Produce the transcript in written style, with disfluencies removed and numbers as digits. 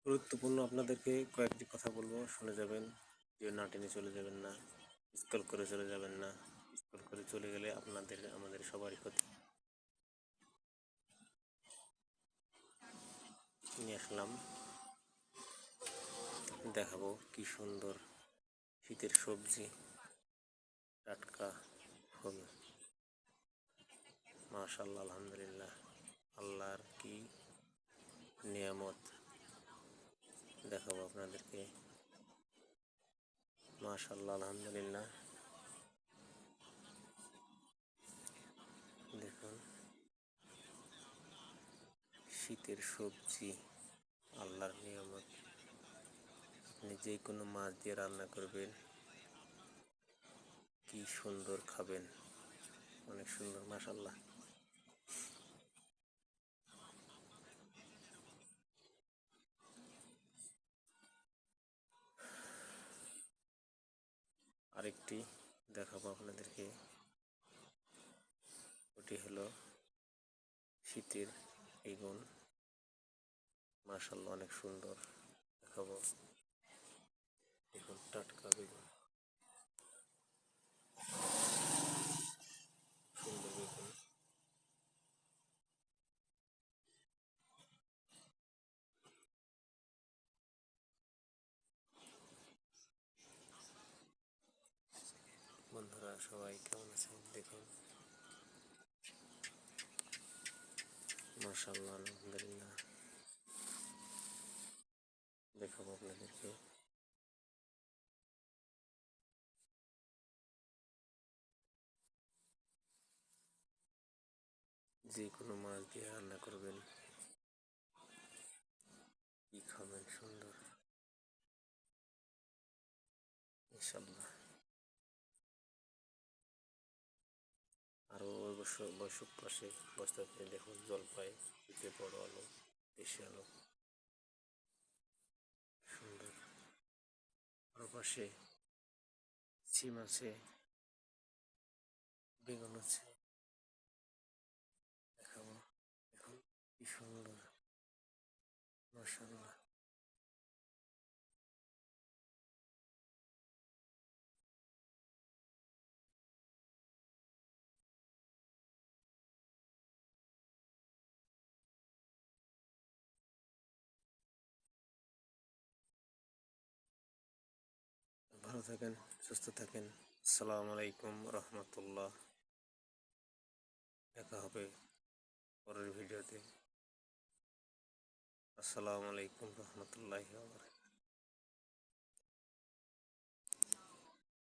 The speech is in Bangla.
গুরুত্বপূর্ণ আপনাদেরকে কয়েকটি কথা বলবো, শুনে যাবেন। যে না টেনে চলে যাবেন না, স্ক্রল করে চলে যাবেন না। স্ক্রল করে চলে গেলে আপনাদের আমাদের সবারই ক্ষতি। নিয়ে আসলাম, দেখাবো কি সুন্দর শীতের সবজি, টাটকা ফল। মাশাআল্লাহ, আলহামদুলিল্লাহ, আল্লাহর কি নিয়ামত দেখাবো আপনাদেরকে। মাশাআল্লাহ, আলহামদুলিল্লাহ, দেখুন শীতের সবজি, আল্লাহর নিয়ামত। আপনি যে কোনো মাছ দিয়ে রান্না করবেন, কি সুন্দর খাবেন, অনেক সুন্দর। মাশাআল্লাহ, আরেকটি দেখাবো আপনাদেরকে, ওটি হলো শীতের বেগুন। মাশাআল্লাহ, অনেক সুন্দর দেখাবো। দেখুন টাটকা বেগুন, সুন্দর বেগুন। বন্ধুরা সবাই কেমন আছেন? দেখুন মাশাআল্লাহ, আলহামদুলিল্লাহ, দেখাবো আপনাদেরকে। যে কোনো মাছ দিয়ে রান্না করবেন, কি খাবেন সুন্দর ইনশাআল্লাহ। আরও বৈশক পাশে বস্তাতে দেখুন জলপাই, শীতে বড় আলো, দেশি আলো, সুন্দর। আরও পাশে সিম আছে, বেগুন আছে, দেখাবো। দেখুন কি সুন্দর, মাশাআল্লাহ। ভালো থাকেন, সুস্থ থাকেন। আসসালামু আলাইকুম রহমতুল্লাহ। দেখা হবে পরের ভিডিওতে। আসসালামু আলাইকুম রহমতুল্লাহি ওয়া বারাকাতুহু।